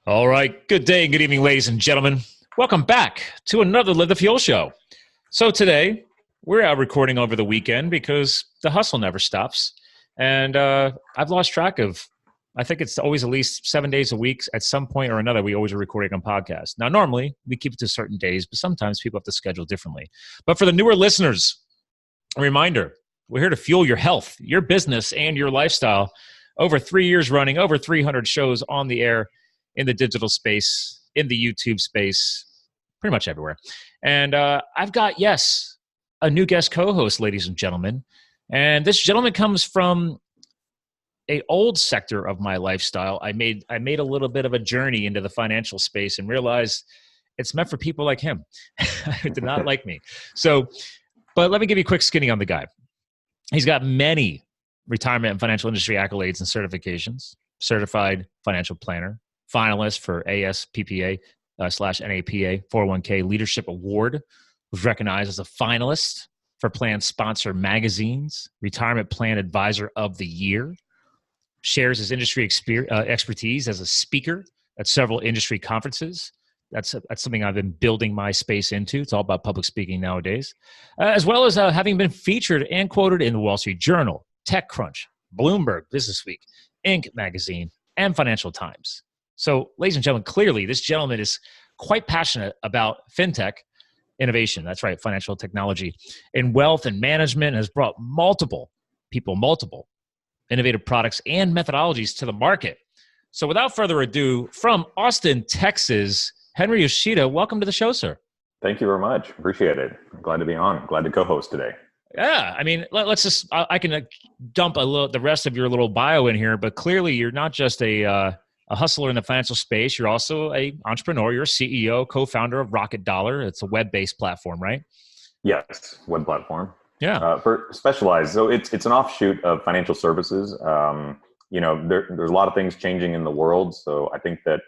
All right. Good day and good evening, ladies and gentlemen. Welcome back to another Live the Fuel show. So today, we're out recording over the weekend because the hustle never stops. And I've lost track of, I think it's always at least 7 days a week. At some point or another, we always are recording on podcasts. Now, normally, we keep it to certain days, but sometimes people have to schedule differently. But for the newer listeners, a reminder, we're here to fuel your health, your business, and your lifestyle. Over 3 years running, over 300 shows on the air, in the digital space, in the YouTube space, pretty much everywhere. And I've got, yes, a new guest co-host, ladies and gentlemen. And this gentleman comes from an old sector of my lifestyle. I made a little bit of a journey into the financial space and realized it's meant for people like him. It did not like me. So, but let me give you a quick skinny on the guy. He's got many retirement and financial industry accolades and certifications, certified financial planner, finalist for ASPPA / NAPA 401k Leadership Award, was recognized as a finalist for Plan Sponsor Magazine's Retirement Plan Advisor of the Year, shares his industry expertise as a speaker at several industry conferences. That's something I've been building my space into. It's all about public speaking nowadays, as well as having been featured and quoted in the Wall Street Journal, TechCrunch, Bloomberg, Businessweek, Inc. magazine, and Financial Times. So, ladies and gentlemen, clearly this gentleman is quite passionate about fintech innovation. That's right, financial technology in wealth and management, has brought multiple innovative products and methodologies to the market. So without further ado, from Austin, Texas, Henry Yoshida, welcome to the show, sir. Thank you very much. Appreciate it. I'm glad to be on. Glad to co-host today. Yeah, I mean, let's just, I can dump the rest of your little bio in here, but clearly you're not just a hustler in the financial space. You're also an entrepreneur. You're a CEO, co-founder of Rocket Dollar. It's a web-based platform, right? Yes, web platform. Yeah. For specialized. So it's an offshoot of financial services. There's a lot of things changing in the world. So I think that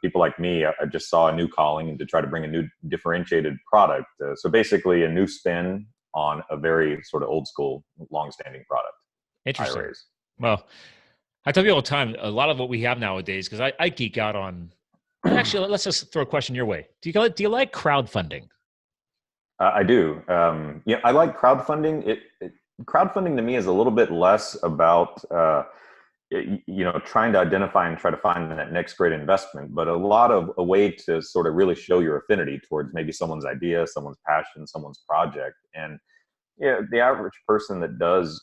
people like me, I just saw a new calling to try to bring a new differentiated product. So basically a new spin on a very sort of old school, long-standing product. Interesting. IRAs. Well, I tell you all the time, a lot of what we have nowadays, because I geek out on, actually, let's just throw a question your way. Do you like crowdfunding? I do. I like crowdfunding. Crowdfunding to me is a little bit less about, trying to identify and try to find that next great investment, but a way to sort of really show your affinity towards maybe someone's idea, someone's passion, someone's project. And the average person that does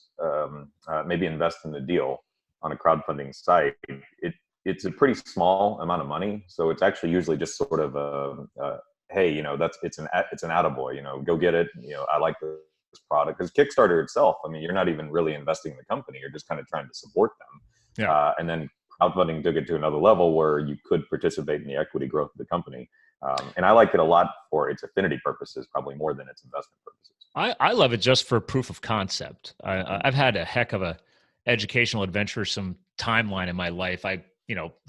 maybe invest in the deal on a crowdfunding site, it's a pretty small amount of money. So it's actually usually just sort of hey, it's an attaboy, go get it. I like this product, because Kickstarter itself, I mean, you're not even really investing in the company. You're just kind of trying to support them. Yeah. And then crowdfunding took it to another level where you could participate in the equity growth of the company. And I like it a lot for its affinity purposes, probably more than its investment purposes. I love it just for proof of concept. I've had a heck of a educational adventuresome timeline in my life. I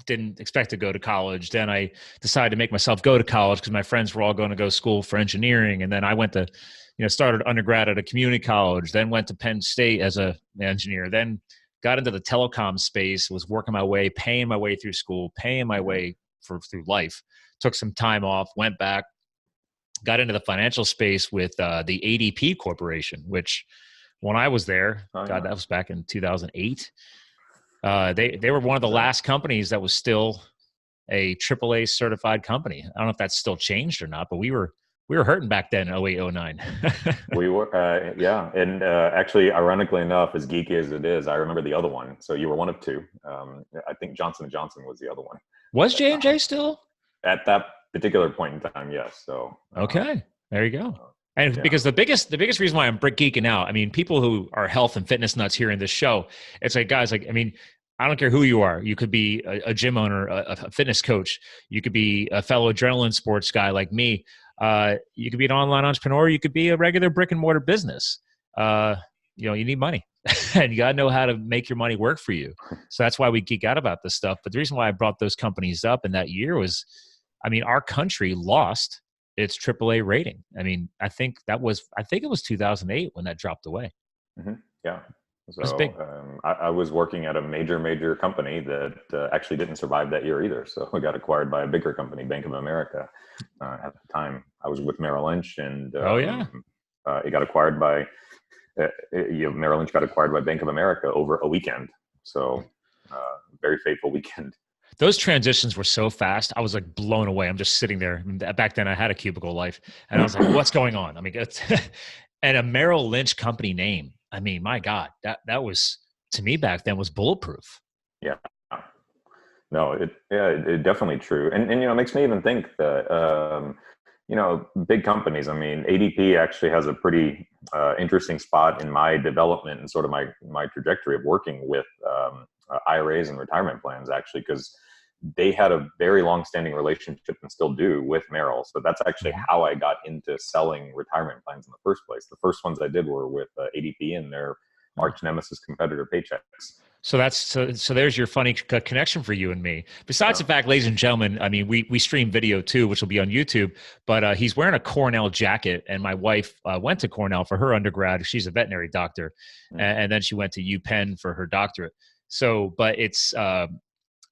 didn't expect to go to college. Then I decided to make myself go to college because my friends were all going to go to school for engineering. And then I went to, started undergrad at a community college, then went to Penn State as an engineer, then got into the telecom space, was working my way, paying my way through school, paying my way through life, took some time off, went back, got into the financial space with the ADP Corporation, which when I was there, that was back in 2008. They were one of the last companies that was still a AAA certified company. I don't know if that's still changed or not, but we were hurting back then in 08, 09. We were, yeah. And actually, ironically enough, as geeky as it is, I remember the other one. So you were one of two. I think Johnson & Johnson was the other one. Was J&J still? At that particular point in time, yes. So okay, there you go. And because the biggest reason why I'm geeking out, I mean, people who are health and fitness nuts here in this show, it's like, guys, like, I mean, I don't care who you are. You could be a gym owner, a fitness coach. You could be a fellow adrenaline sports guy like me. You could be an online entrepreneur. You could be a regular brick and mortar business. You need money and you got to know how to make your money work for you. So that's why we geek out about this stuff. But the reason why I brought those companies up in that year was, I mean, our country lost its AAA rating. I mean, I think it was 2008 when that dropped away. Mm-hmm. Yeah. was So big. I was working at a major company that actually didn't survive that year either. So I got acquired by a bigger company, Bank of America. At the time, I was with Merrill Lynch, and Oh yeah. it got acquired by Merrill Lynch got acquired by Bank of America over a weekend. So very fateful weekend. Those transitions were so fast. I was like blown away. I'm just sitting there. Back then I had a cubicle life and I was like, what's going on? I mean, it's and a Merrill Lynch company name. I mean, my God, that was, to me back then, was bulletproof. Yeah. No, it definitely true. And it makes me even think that, big companies, I mean, ADP actually has a pretty interesting spot in my development and sort of my trajectory of working with IRAs and retirement plans, actually, because they had a very long-standing relationship and still do with Merrill. So that's actually how I got into selling retirement plans in the first place. The first ones I did were with ADP and their arch nemesis competitor, Paychecks. So so there's your funny connection for you and me. Besides the fact, ladies and gentlemen, I mean, we stream video too, which will be on YouTube, but he's wearing a Cornell jacket, and my wife went to Cornell for her undergrad. She's a veterinary doctor, and then she went to UPenn for her doctorate. So, but it's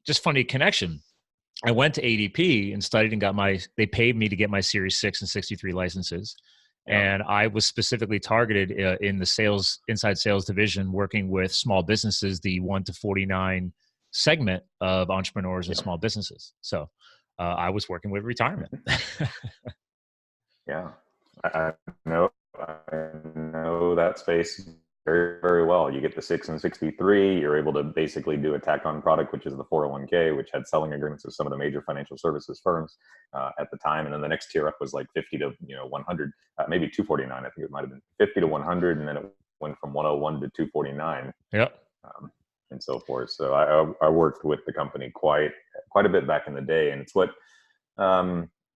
just funny connection. I went to ADP and studied and they paid me to get my Series 6 and 63 licenses. And I was specifically targeted in the inside sales division, working with small businesses, the 1 to 49 segment of entrepreneurs and small businesses. So I was working with retirement. Yeah, I know that space very, very well. You get the 6 and 63, you're able to basically do a tack-on product, which is the 401k, which had selling agreements with some of the major financial services firms at the time. And then the next tier up was like 50 to 100, maybe 249. I think it might have been 50 to 100, and then it went from 101 to 249. Yep. And so forth. So I worked with the company quite a bit back in the day, and it's what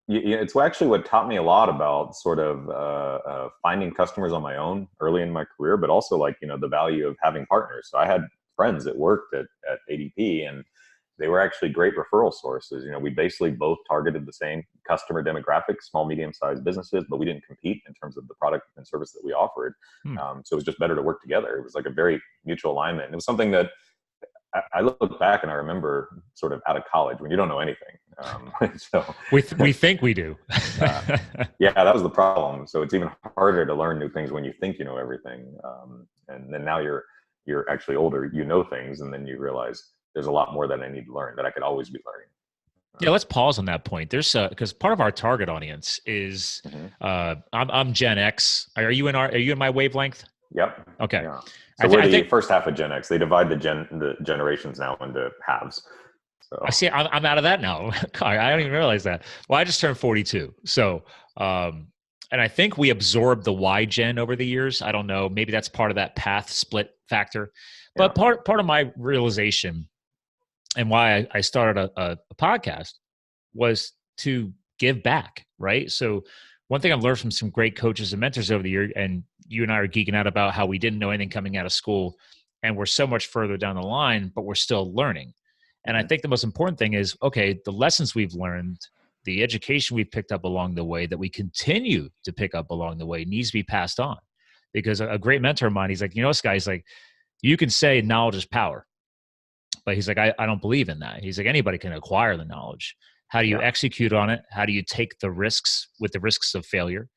it's actually what taught me a lot about sort of finding customers on my own early in my career, but also the value of having partners. So I had friends that worked at ADP, and they were actually great referral sources. We basically both targeted the same customer demographic, small, medium-sized businesses, but we didn't compete in terms of the product and service that we offered. So it was just better to work together. It was like a very mutual alignment. And it was something that I look back and I remember sort of out of college when you don't know anything. So we think we do. Yeah, that was the problem. So it's even harder to learn new things when you think you know everything. And then now you're actually older, you know things, and then you realize there's a lot more that I need to learn that I could always be learning. Yeah, let's pause on that point. There's because part of our target audience is I'm Gen X. Are you in my wavelength? Yep. Okay. Yeah. So we're the first half of Gen X. They divide the generations now into halves. So I see. I'm out of that now. I don't even realize that. Well, I just turned 42. So, and I think we absorbed the Y gen over the years. I don't know. Maybe that's part of that path split factor. But part of my realization and why I started a podcast was to give back, right? So one thing I've learned from some great coaches and mentors over the year, and you and I are geeking out about how we didn't know anything coming out of school, and we're so much further down the line, but we're still learning. And I think the most important thing is, okay, the lessons we've learned, the education we've picked up along the way that we continue to pick up along the way needs to be passed on. Because a great mentor of mine, he's like, this guy's like, you can say knowledge is power, but he's like, I don't believe in that. He's like, anybody can acquire the knowledge. How do you execute on it? How do you take the risks with the risks of failure?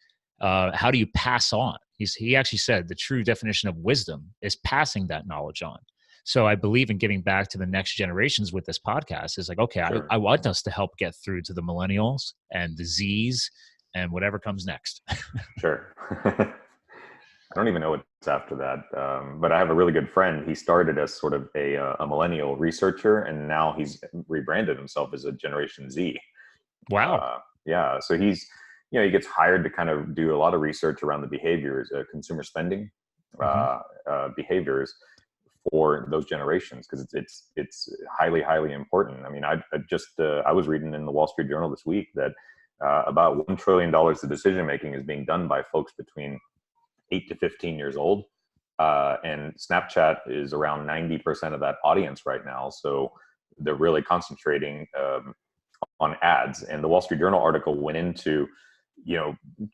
How do you pass on? He actually said the true definition of wisdom is passing that knowledge on. So I believe in giving back to the next generations with this podcast. Is like, okay, I want us to help get through to the millennials and the Zs and whatever comes next. Sure. I don't even know what's after that. But I have a really good friend. He started as sort of a millennial researcher, and now he's rebranded himself as a Generation Z. Wow. Yeah. So he's, he gets hired to kind of do a lot of research around the behaviors, consumer spending behaviors for those generations, because it's highly, highly important. I mean, I was reading in the Wall Street Journal this week that about $1 trillion of decision making is being done by folks between 8 to 15 years old. And Snapchat is around 90% of that audience right now. So they're really concentrating on ads. And the Wall Street Journal article went into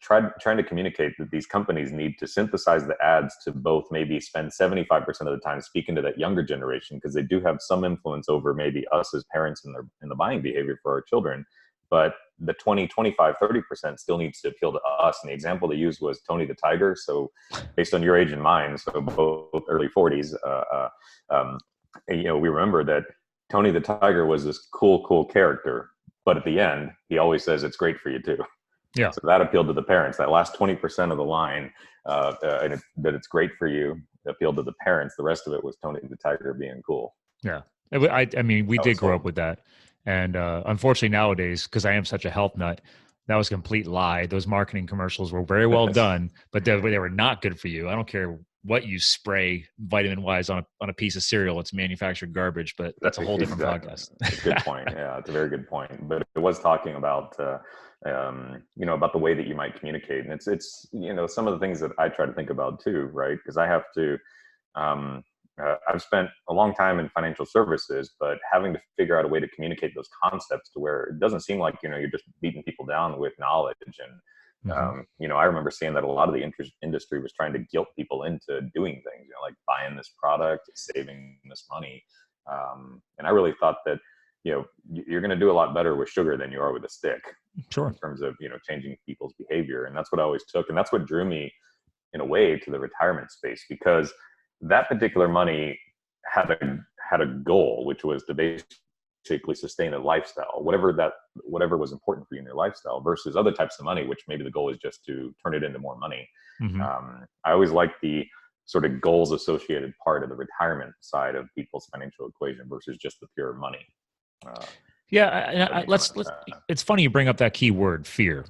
trying to communicate that these companies need to synthesize the ads to both maybe spend 75% of the time speaking to that younger generation, because they do have some influence over maybe us as parents in the buying behavior for our children. But the 20, 25, 30% still needs to appeal to us. And the example they used was Tony the Tiger. So based on your age and mine, so both early 40s, we remember that Tony the Tiger was this cool character. But at the end, he always says it's great for you too. Yeah. So that appealed to the parents. That last 20% of the line, that it's great for you, appealed to the parents. The rest of it was Tony the Tiger being cool. Yeah. I mean, we did grow up with that. And unfortunately nowadays, because I am such a health nut, that was a complete lie. Those marketing commercials were very well done, but they were not good for you. I don't care what you spray vitamin-wise on a piece of cereal. It's manufactured garbage, but that's a whole different podcast. That's a good point. Yeah, it's a very good point. But it was talking about, about the way that you might communicate. And it's some of the things that I try to think about too, right? Because I have to, I've spent a long time in financial services, but having to figure out a way to communicate those concepts to where it doesn't seem like, you're just beating people down with knowledge. And, I remember seeing that a lot of the industry was trying to guilt people into doing things, like buying this product, saving this money. And I really thought that, you're going to do a lot better with sugar than you are with a stick. Sure. In terms of, changing people's behavior. And that's what I always took. And that's what drew me in a way to the retirement space, because that particular money had a goal, which was to basically sustain a lifestyle, whatever was important for you in your lifestyle, versus other types of money, which maybe the goal is just to turn it into more money. I always like the sort of goals associated part of the retirement side of people's financial equation versus just the pure money. It's funny you bring up that key word, fear.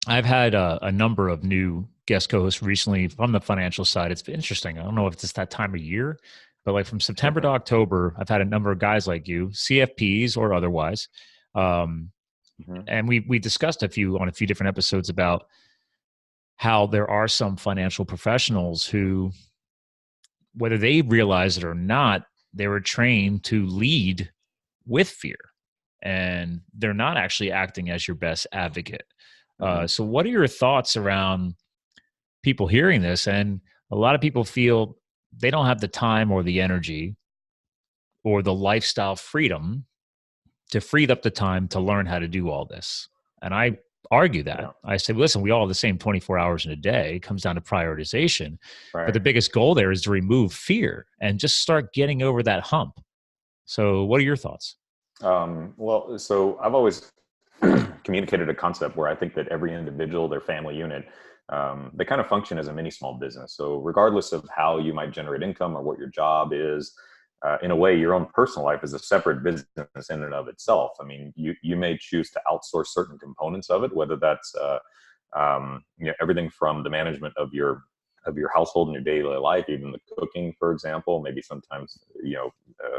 I've had a number of new guest co-hosts recently from the financial side. It's been interesting. I don't know if it's that time of year, but like from September to October, I've had a number of guys like you, CFPs or otherwise. And we discussed on a few different episodes about how there are some financial professionals who, whether they realize it or not, they were trained to lead with fear, and they're not actually acting as your best advocate. So what are your thoughts around people hearing this? And a lot of people feel they don't have the time or the energy or the lifestyle freedom to free up the time to learn how to do all this. And I argue that. Yeah. I say, listen, we all have the same 24 hours in a day. It comes down to prioritization. Right. But the biggest goal there is to remove fear and just start getting over that hump. So what are your thoughts? So I've always communicated a concept where I think that every individual, their family unit, they kind of function as a mini small business. So regardless of how you might generate income or what your job is, in a way, your own personal life is a separate business in and of itself. I mean, you may choose to outsource certain components of it, whether that's everything from the management of your household and your daily life, even the cooking, for example. Maybe sometimes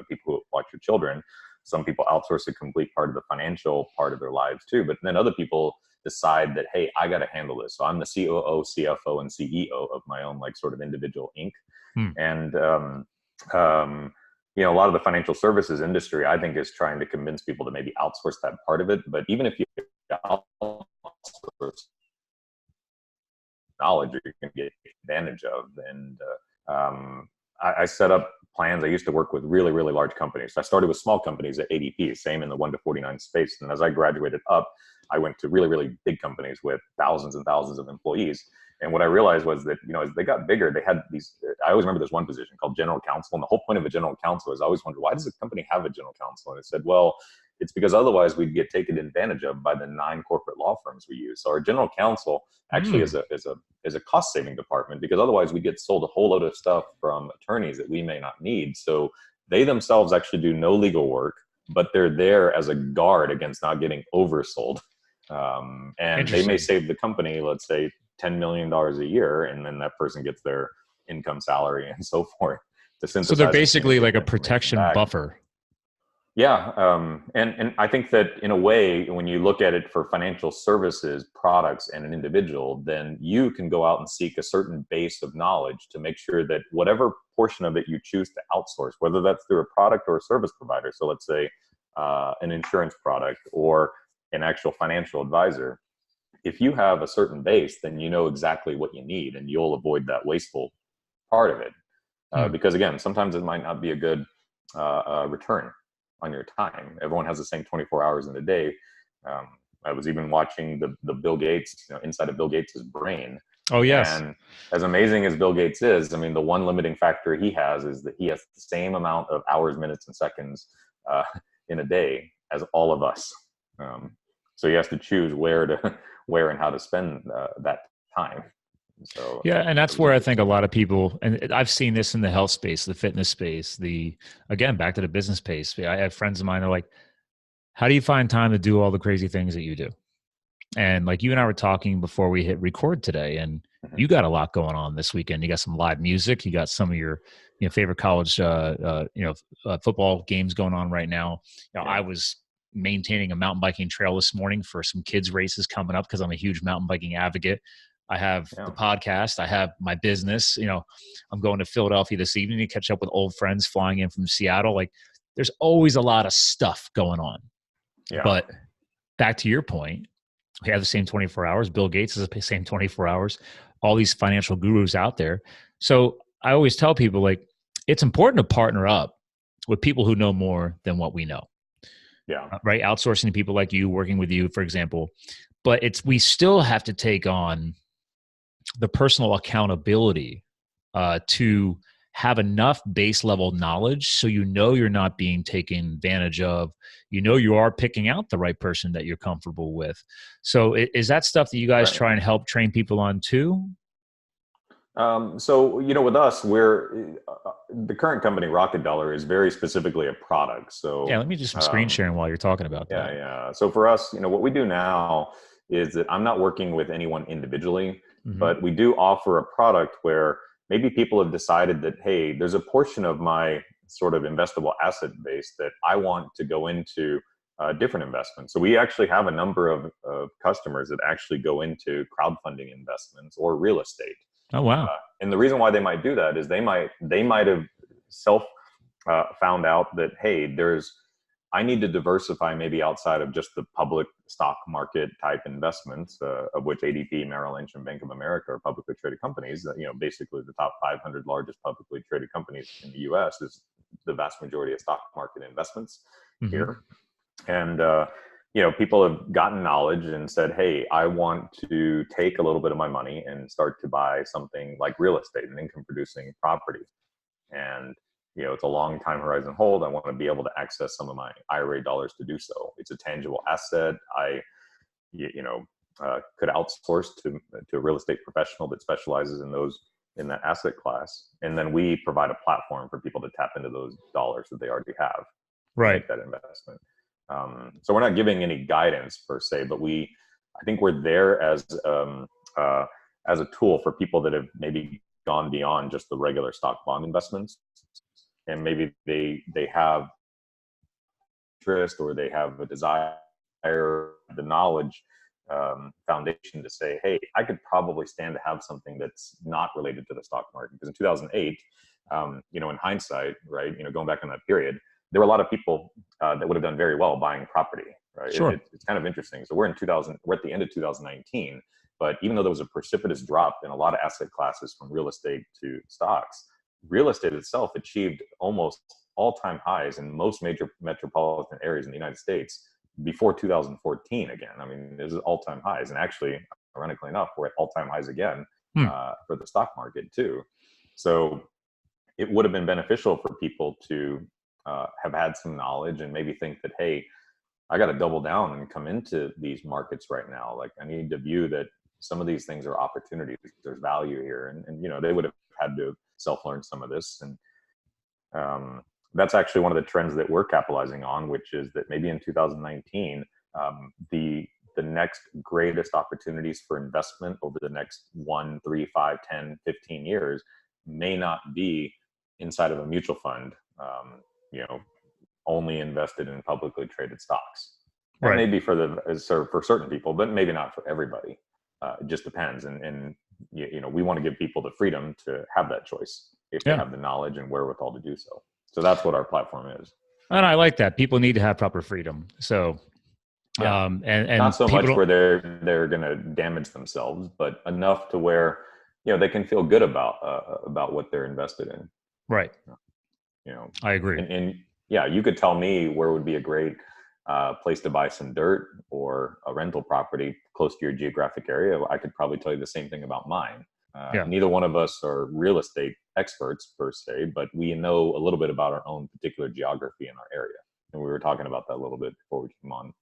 people who watch your children. Some people outsource a complete part of the financial part of their lives too. But then other people decide that, hey, I got to handle this. So I'm the COO, CFO, and CEO of my own sort of individual Inc. And a lot of the financial services industry, I think, is trying to convince people to maybe outsource that part of it. But even if you outsource knowledge, you can get advantage of. And I set up plans. I used to work with really, really large companies. I started with small companies at ADP, same in the 1 to 49 space. And as I graduated up, I went to really, really big companies with thousands and thousands of employees. And what I realized was that, as they got bigger, they had these, I always remember this one position called general counsel. And the whole point of a general counsel is I always wondered, why does a company have a general counsel? And it said, well, it's because otherwise we'd get taken advantage of by the 9 corporate law firms we use. So our general counsel actually is a cost saving department, because otherwise we get sold a whole load of stuff from attorneys that we may not need. So they themselves actually do no legal work, but they're there as a guard against not getting oversold. And they may save the company, let's say, $10 million a year, and then that person gets their income, salary, and so forth. So they're basically like a protection buffer. Yeah. And I think that in a way, when you look at it for financial services products and an individual, then you can go out and seek a certain base of knowledge to make sure that whatever portion of it you choose to outsource, whether that's through a product or a service provider. So let's say an insurance product or an actual financial advisor, if you have a certain base, then you know exactly what you need, and you'll avoid that wasteful part of it. Because again, sometimes it might not be a good return on your time. Everyone has the same 24 hours in a day. I was even watching the Bill Gates, inside of Bill Gates's brain. Oh, yes. And as amazing as Bill Gates is, I mean, the one limiting factor he has is that he has the same amount of hours, minutes, and seconds in a day as all of us. So he has to choose where and how to spend that time. So yeah, and that's where I think a lot of people, and I've seen this in the health space, the fitness space, again, back to the business space. I have friends of mine that are like, how do you find time to do all the crazy things that you do? And like you and I were talking before we hit record today, and you got a lot going on this weekend. You got some live music. You got some of your favorite college football games going on right now. I was maintaining a mountain biking trail this morning for some kids races coming up because I'm a huge mountain biking advocate. I have the podcast. I have my business. I'm going to Philadelphia this evening to catch up with old friends flying in from Seattle. Like, there's always a lot of stuff going on. Yeah. But back to your point, we have the same 24 hours. Bill Gates has the same 24 hours. All these financial gurus out there. So I always tell people, like, it's important to partner up with people who know more than what we know. Yeah. Right. Outsourcing to people like you, working with you, for example. But we still have to take on the personal accountability to have enough base level knowledge so you're not being taken advantage of. You are picking out the right person that you're comfortable with. So is that stuff that you guys try and help train people on too? So, with us, we're the current company, Rocket Dollar, is very specifically a product. So yeah, let me do some screen sharing while you're talking about that. Yeah. So for us, what we do now is that I'm not working with anyone individually, but we do offer a product where maybe people have decided that, hey, there's a portion of my sort of investable asset base that I want to go into different investments. So we actually have a number of customers that actually go into crowdfunding investments or real estate. Oh, wow. And the reason why they might do that is they might have found out that, hey, I need to diversify maybe outside of just the public stock market type investments, of which ADP, Merrill Lynch, and Bank of America are publicly traded companies. Basically the top 500 largest publicly traded companies in the U.S. is the vast majority of stock market investments here. And people have gotten knowledge and said, hey, I want to take a little bit of my money and start to buy something like real estate, an income producing property. And it's a long time horizon hold. I want to be able to access some of my IRA dollars to do so. It's a tangible asset. I, could outsource to a real estate professional that specializes in that asset class. And then we provide a platform for people to tap into those dollars that they already have. Right. Make that investment. So we're not giving any guidance per se, but I think we're there as a tool for people that have maybe gone beyond just the regular stock bond investments. And maybe they have interest or they have a desire, the knowledge foundation to say, hey, I could probably stand to have something that's not related to the stock market. Because in 2008, in hindsight, right, going back in that period, there were a lot of people that would have done very well buying property, right? Sure. It's kind of interesting. So we're at the end of 2019, but even though there was a precipitous drop in a lot of asset classes from real estate to stocks, real estate itself achieved almost all-time highs in most major metropolitan areas in the United States before 2014 again. I mean, this is all-time highs. And actually, ironically enough, we're at all-time highs again for the stock market too. So it would have been beneficial for people to have had some knowledge and maybe think that, hey, I got to double down and come into these markets right now. Like, I need to view that some of these things are opportunities. There's value here. And they would have had to self-learn some of this. And that's actually one of the trends that we're capitalizing on, which is that maybe in 2019, the next greatest opportunities for investment over the next 1, 3, 5, 10, 15 years may not be inside of a mutual fund, only invested in publicly traded stocks. Right. Maybe for certain people, but maybe not for everybody. It just depends. And we want to give people the freedom to have that choice if they have the knowledge and wherewithal to do so. So that's what our platform is. And I like that. People need to have proper freedom. So Yeah. And Not so people much don't, where they're going to damage themselves, but enough to where, they can feel good about what they're invested in. right. You know, I agree. and yeah, you could tell me where would be a great place to buy some dirt or a rental property close to your geographic area. I could probably tell you the same thing about mine. Yeah. Neither one of us are real estate experts per se, but we know a little bit about our own particular geography in our area. And we were talking about that a little bit before we came on.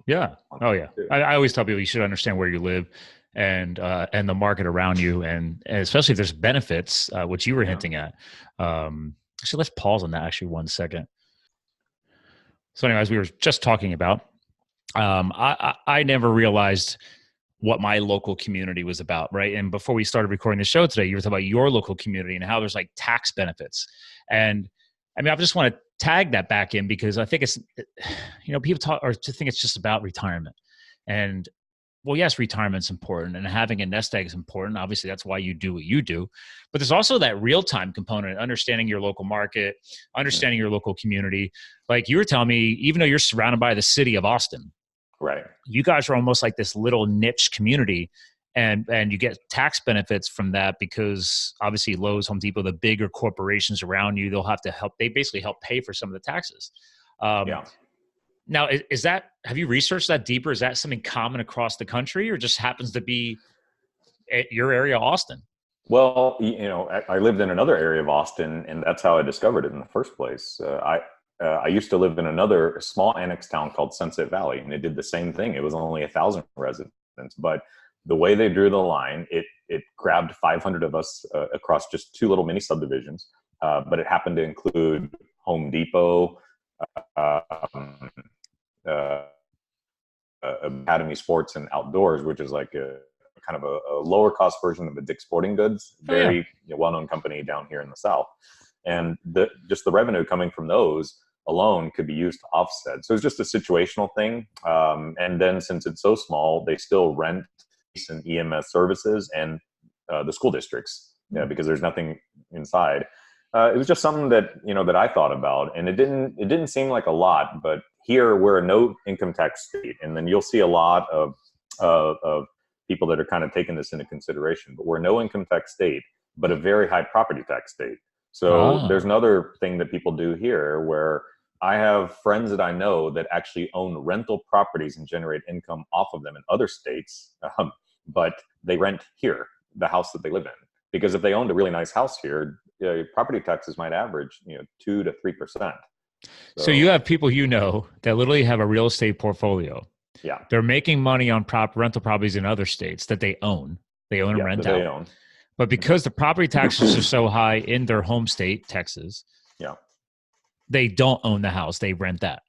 Yeah. Oh yeah. I always tell people you should understand where you live and the market around you, and especially if there's benefits, which you were hinting at. So let's pause on that actually 1 second. So anyways, we were just talking about, I never realized what my local community was about, right? And before we started recording the show today, you were talking about your local community and how there's like tax benefits. And I mean, I just want to tag that back in because I think it's, people talk or to think it's just about retirement. And well, yes, retirement's important and having a nest egg is important. Obviously, that's why you do what you do. But there's also that real-time component, understanding your local market, understanding your local community. Like you were telling me, even though you're surrounded by the city of Austin, right? You guys are almost like this little niche community, and you get tax benefits from that because obviously Lowe's, Home Depot, the bigger corporations around you, they'll have to help. They basically help pay for some of the taxes. Yeah. Now, is that, have you researched that deeper? Is that something common across the country or just happens to be at your area, Austin? Well, I lived in another area of Austin, and that's how I discovered it in the first place. I used to live in another small annex town called Sunset Valley, and it did the same thing. It was only 1,000 residents, but the way they drew the line, it grabbed 500 of us across just two little mini subdivisions, but it happened to include Home Depot, Academy Sports and Outdoors, which is like a kind of a lower cost version of a Dick's Sporting Goods, very well-known company down here in the South. And just the revenue coming from those alone could be used to offset. So it's just a situational thing. And then since it's so small, they still rent and EMS services and the school districts, because there's nothing inside. It was just something that, that I thought about, and it didn't seem like a lot, but here we're a no income tax state. And then you'll see a lot of people that are kind of taking this into consideration, but we're a no income tax state, but a very high property tax state. So there's another thing that people do here where I have friends that I know that actually own rental properties and generate income off of them in other states, but they rent here, the house that they live in. Because if they owned a really nice house here, property taxes might average 2 to 3%. So you have people that literally have a real estate portfolio. Yeah, they're making money on rental properties in other states that they own. They own and rent out. But because the property taxes are so high in their home state, Texas, they don't own the house. They rent that.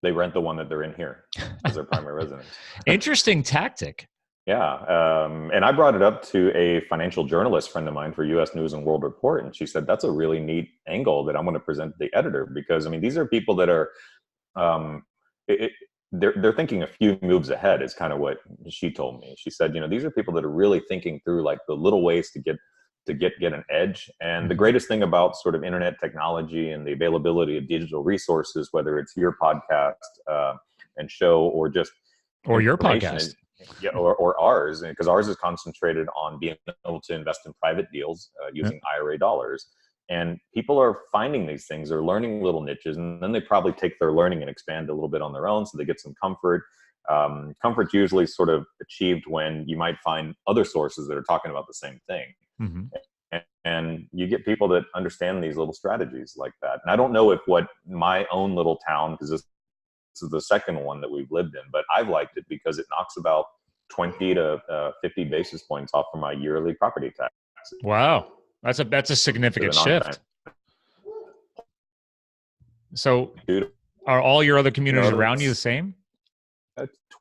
They rent the one that they're in here as their primary residence. Interesting tactic. Yeah. And I brought it up to a financial journalist friend of mine for U.S. News and World Report. And she said, that's a really neat angle that I'm going to present to the editor, because, I mean, these are people that are, they're thinking a few moves ahead is kind of what she told me. She said, these are people that are really thinking through like the little ways to get an edge. And the greatest thing about sort of internet technology and the availability of digital resources, whether it's your podcast and show or just your podcast. Or ours, because ours is concentrated on being able to invest in private deals using IRA dollars. And people are finding these things, they're learning little niches, and then they probably take their learning and expand a little bit on their own, so they get some comfort. Comfort's usually sort of achieved when you might find other sources that are talking about the same thing. Mm-hmm. And you get people that understand these little strategies like that. And I don't know if what my own little town, because this is the second one that we've lived in, but I've liked it because it knocks about 20 to 50 basis points off from my yearly property tax. Wow. That's a significant shift. So are all your other communities around you the same?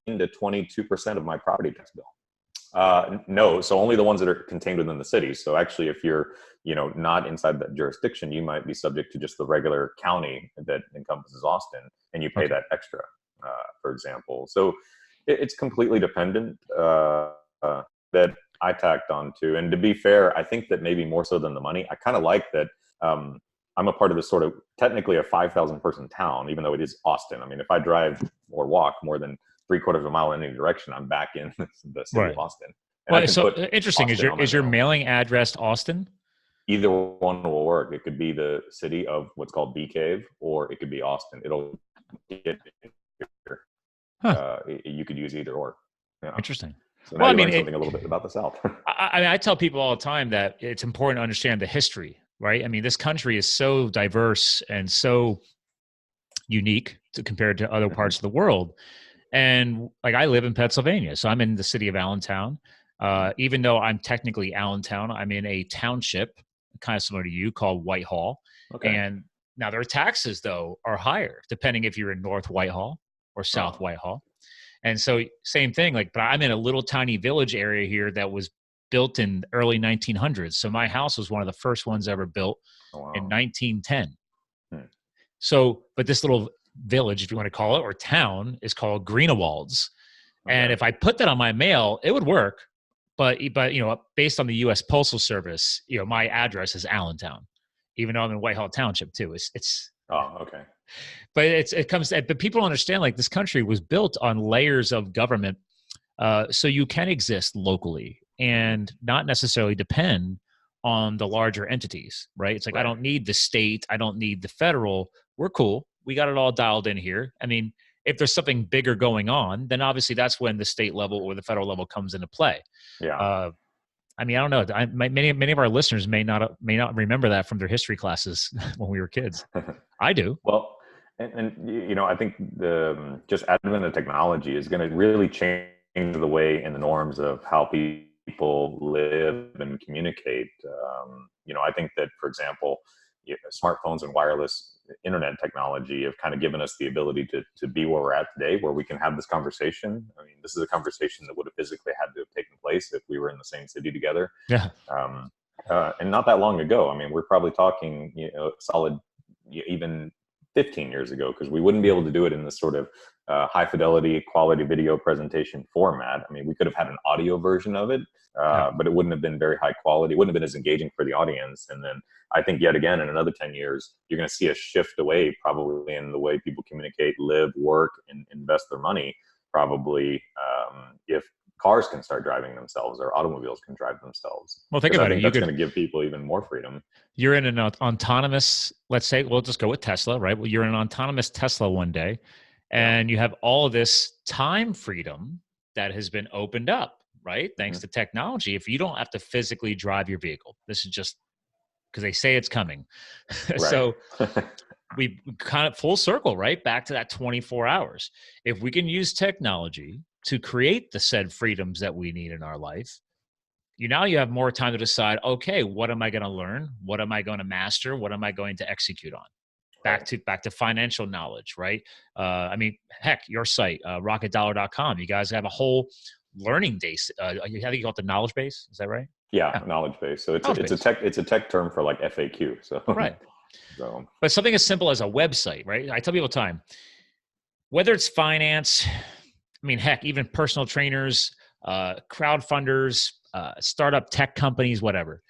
20 to 22% of my property tax bill. No, so only the ones that are contained within the city. So actually, if you're, not inside that jurisdiction, you might be subject to just the regular county that encompasses Austin, and you pay that extra, for example. So it's completely dependent that I tacked on to. And to be fair, I think that maybe more so than the money, I kind of like that I'm a part of this sort of technically a 5,000 person town, even though it is Austin. I mean, if I drive or walk more than 3/4 of a mile in any direction, I'm back in the city Right. of Austin. And I Well, can so put interesting. Austin on my Is your mail. mailing address Austin? Either one will work. It could be the city of what's called Bee Cave, or it could be Austin. It'll get here. Huh. You could use either or. Yeah. Interesting. So now you learn something a little bit about the South. I tell people all the time that it's important to understand the history, right? I mean, this country is so diverse and so unique compared to other parts of the world. And like, I live in Pennsylvania, so I'm in the city of Allentown. Even though I'm technically Allentown, I'm in a township, kind of similar to you, called Whitehall. Okay. And now their taxes, though, are higher, depending if you're in North Whitehall or South Whitehall. And so same thing, like, but I'm in a little tiny village area here that was built in early 1900s. So my house was one of the first ones ever built in 1910. So, but this little village, if you want to call it, or town, is called Greenewalds. And if I put that on my mail, it would work. But you know, based on the U.S. Postal Service, you know, my address is Allentown, even though I'm in Whitehall Township too. It's okay. But but people don't understand, like, this country was built on layers of government, so you can exist locally and not necessarily depend on the larger entities, right? It's like, I don't need the state, I don't need the federal. We're cool. We got it all dialed in here. I mean, if there's something bigger going on, then obviously that's when the state level or the federal level comes into play. Yeah. I mean, I don't know. Many of our listeners may not remember that from their history classes when we were kids. I do. Well, and you know, I think the just advent of technology is going to really change the way and the norms of how people live and communicate. You know, I think that, for example, smartphones and wireless internet technology have kind of given us the ability to be where we're at today, where we can have this conversation. I mean, this is a conversation that would have physically had to have taken place if we were in the same city together. Yeah. And not that long ago. I mean, we're probably talking, you know, solid, even 15 years ago, because we wouldn't be able to do it in this sort of high fidelity quality video presentation format. I mean, we could have had an audio version of it, but it wouldn't have been very high quality. It wouldn't have been as engaging for the audience. And then I think yet again, in another 10 years, you're going to see a shift away probably in the way people communicate, live, work, and invest their money. Probably if cars can start driving themselves or automobiles can drive themselves. Well, think about it. That's going to give people even more freedom. You're in an autonomous, let's say, we'll just go with Tesla, right? Well, you're in an autonomous Tesla one day, and you have all of this time freedom that has been opened up, right? Thanks to technology. If you don't have to physically drive your vehicle, this is just because they say it's coming. So we kind of full circle, right? Back to that 24 hours. If we can use technology to create the said freedoms that we need in our life, you have more time to decide, okay, what am I going to learn? What am I going to master? What am I going to execute on? Back to financial knowledge, right? I mean, heck, your site, rocketdollar.com, you guys have a whole learning day. I think you call it the knowledge base. Is that right? Yeah, knowledge base. So it's a tech term for like FAQ. So right. But something as simple as a website, right? I tell people all the time, whether it's finance, I mean, heck, even personal trainers, crowdfunders, startup tech companies, whatever.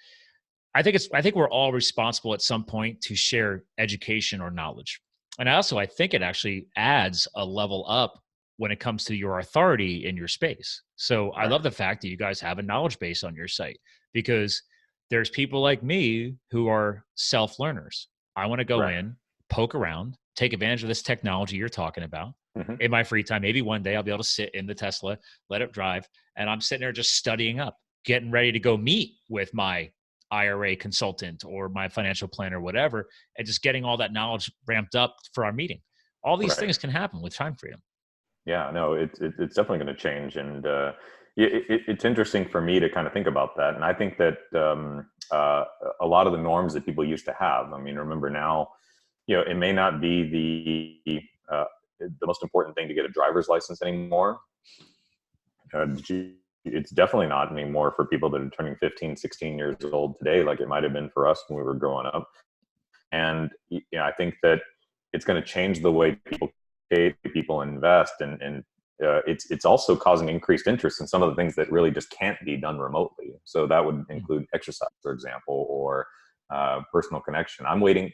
I think we're all responsible at some point to share education or knowledge. And I think it actually adds a level up when it comes to your authority in your space. So I love the fact that you guys have a knowledge base on your site, because there's people like me who are self-learners. I want to go in, poke around, take advantage of this technology you're talking about in my free time. Maybe one day I'll be able to sit in the Tesla, let it drive, and I'm sitting there just studying up, getting ready to go meet with my IRA consultant or my financial planner, whatever, and just getting all that knowledge ramped up for our meeting. All these things can happen with time freedom. Yeah, no, it's definitely going to change. And it's interesting for me to kind of think about that. And I think that a lot of the norms that people used to have, I mean, remember now, it may not be the most important thing to get a driver's license anymore. It's definitely not anymore for people that are turning 15, 16 years old today, like it might have been for us when we were growing up. And I think that it's going to change the way people invest, and it's also causing increased interest in some of the things that really just can't be done remotely. So that would include exercise, for example, or personal connection. I'm waiting,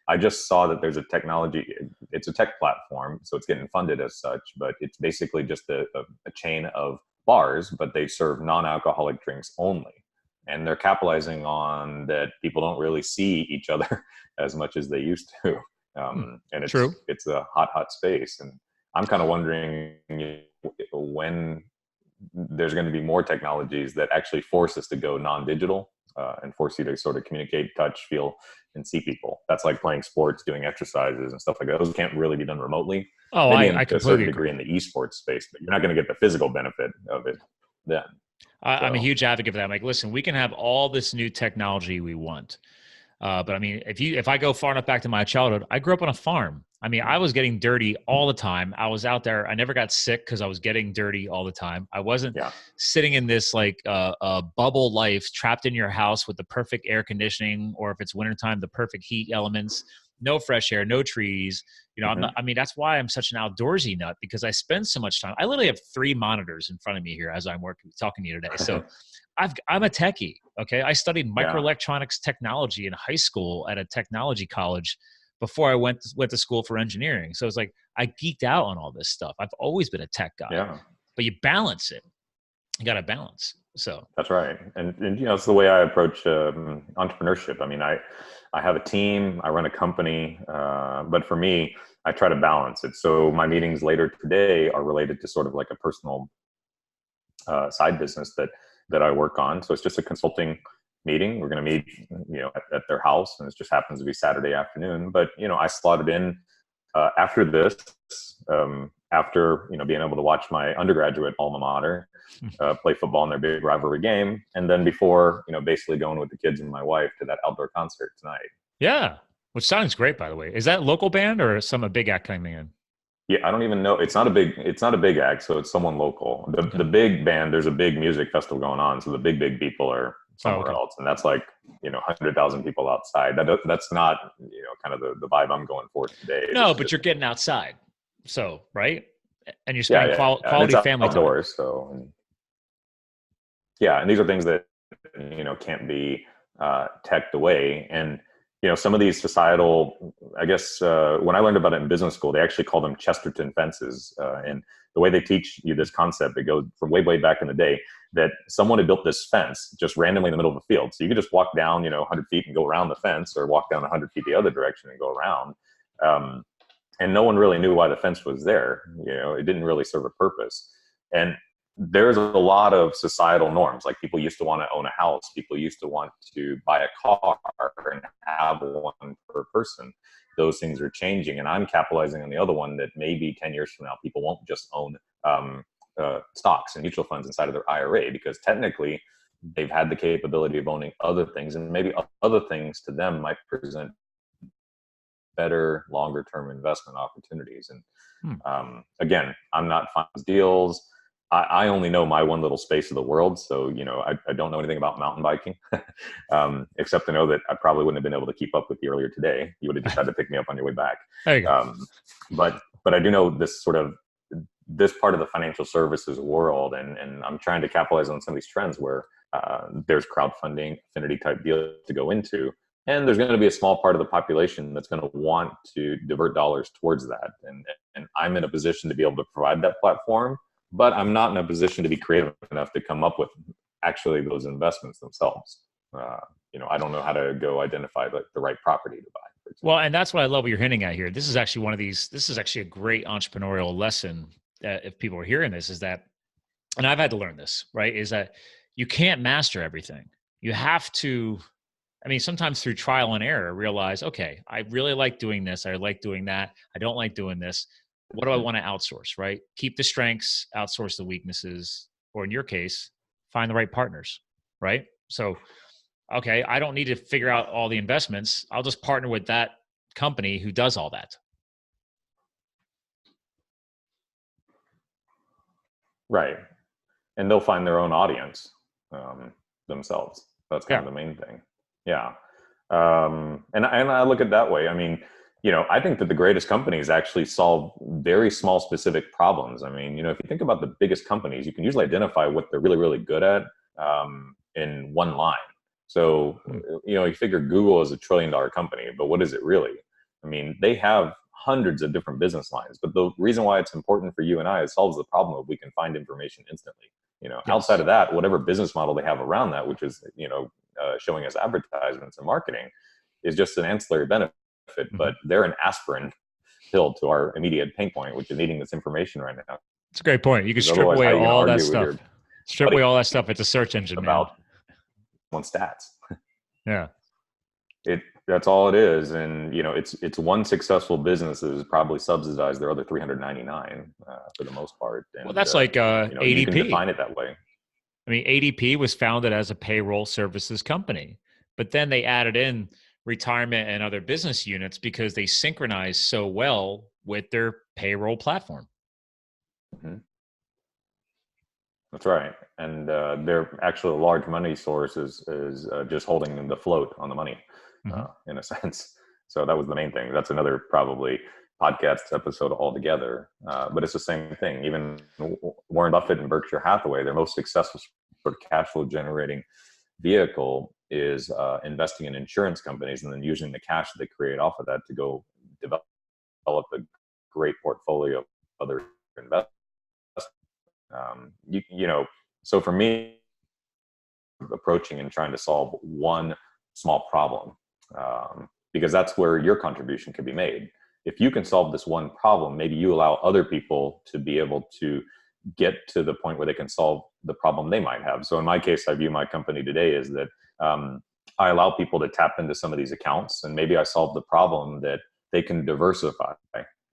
I just saw that there's a technology, it's a tech platform, so it's getting funded as such, but it's basically just a chain of bars, but they serve non-alcoholic drinks only. And they're capitalizing on that people don't really see each other as much as they used to. And it's a hot space. And I'm kind of wondering when there's going to be more technologies that actually force us to go non-digital, and force you to sort of communicate, touch, feel, and see people. That's like playing sports, doing exercises and stuff like that. Those can't really be done remotely. Oh, maybe I to a certain degree in the esports space, but you're not going to get the physical benefit of it then. I'm a huge advocate for that. I'm like, listen, we can have all this new technology we want. But I mean, if I go far enough back to my childhood, I grew up on a farm. I mean, I was getting dirty all the time. I was out there. I never got sick because I was getting dirty all the time. I wasn't sitting in this like bubble life, trapped in your house with the perfect air conditioning, or if it's wintertime, the perfect heat elements, no fresh air, no trees. You know, I mean, that's why I'm such an outdoorsy nut, because I spend so much time. I literally have 3 monitors in front of me here as I'm talking to you today. So I'm a techie. Okay. I studied microelectronics technology in high school at a technology college before I went to school for engineering. So it's like, I geeked out on all this stuff. I've always been a tech guy, but you balance it. You got to balance. So that's right. And you know, it's the way I approach entrepreneurship. I mean, I have a team, I run a company, but for me, I try to balance it. So my meetings later today are related to sort of like a personal side business that I work on. So it's just a consulting meeting. We're going to meet, you know, at their house, and it just happens to be Saturday afternoon. But, you know, I slotted in after this, after, you know, being able to watch my undergraduate alma mater play football in their big rivalry game. And then before, you know, basically going with the kids and my wife to that outdoor concert tonight. Yeah. Which sounds great, by the way. Is that local band or some a big act coming in? Yeah, I don't even know. It's not a big act, so it's someone local. The big band, there's a big music festival going on, so the big people are somewhere else, and that's like, you know, 100,000 people outside. That's not, you know, kind of the vibe I'm going for today. No, but you're getting outside, so right, and you're spending quality family outdoors, time. So and these are things that, you know, can't be teched away. And you know, some of these societal, I guess, when I learned about it in business school, they actually call them Chesterton fences. And the way they teach you this concept, it goes from way back in the day, that someone had built this fence just randomly in the middle of a field. So you could just walk down, you know, 100 feet and go around the fence, or walk down 100 feet the other direction and go around. And no one really knew why the fence was there. You know, it didn't really serve a purpose. And there's a lot of societal norms. Like, people used to want to own a house. People used to want to buy a car and have one per person. Those things are changing. And I'm capitalizing on the other one, that maybe 10 years from now, people won't just own stocks and mutual funds inside of their IRA, because technically they've had the capability of owning other things, and maybe other things to them might present better longer term investment opportunities. And again, I'm not finding deals. I only know my one little space of the world. So, you know, I don't know anything about mountain biking, except to know that I probably wouldn't have been able to keep up with you earlier today. You would have just had to pick me up on your way back. There you go. But I do know this part of the financial services world, and I'm trying to capitalize on some of these trends where there's crowdfunding, affinity type deals to go into. And there's going to be a small part of the population that's going to want to divert dollars towards that. And I'm in a position to be able to provide that platform, but I'm not in a position to be creative enough to come up with actually those investments themselves. You know, I don't know how to go identify the right property to buy. Well, and that's what I love what you're hinting at here. This is actually this is actually a great entrepreneurial lesson that if people are hearing this, is that, and I've had to learn this, right, is that you can't master everything. You have to, I mean, sometimes through trial and error, realize, okay, I really like doing this. I like doing that. I don't like doing this. What do I want to outsource, right? Keep the strengths, outsource the weaknesses, or in your case, find the right partners, right? So, okay, I don't need to figure out all the investments. I'll just partner with that company who does all that. Right. And they'll find their own audience themselves. That's kind of the main thing. Yeah. And I look at it that way. I mean, you know, I think that the greatest companies actually solve very small specific problems. I mean, you know, if you think about the biggest companies, you can usually identify what they're really, really good at in one line. So, you know, you figure Google is $1 trillion company, but what is it really? I mean, they have hundreds of different business lines, but the reason why it's important for you and I, it solves the problem of we can find information instantly. Yes. Outside of that, whatever business model they have around that, which is, showing us advertisements and marketing, is just an ancillary benefit, but they're an aspirin pill to our immediate pain point, which is needing this information right now. It's a great point. You can strip away all that stuff. Strip away all that stuff. It's a search engine about one stats. Yeah. That's all it is. And, it's one successful business that has probably subsidized their other 399 for the most part. And, well, that's like ADP. You can define it that way. I mean, ADP was founded as a payroll services company, but then they added in retirement and other business units because they synchronize so well with their payroll platform. Mm-hmm. That's right. And they're actually a large money source is just holding the float on the money, in a sense. So that was the main thing. That's another probably podcast episode altogether. But it's the same thing. Even Warren Buffett and Berkshire Hathaway, their most successful sort of cash flow generating vehicle is investing in insurance companies and then using the cash that they create off of that to go develop a great portfolio of other investments. So for me, approaching and trying to solve one small problem, because that's where your contribution can be made. If you can solve this one problem, maybe you allow other people to be able to get to the point where they can solve the problem they might have. So in my case, I view my company today is that I allow people to tap into some of these accounts, and maybe I solve the problem that they can diversify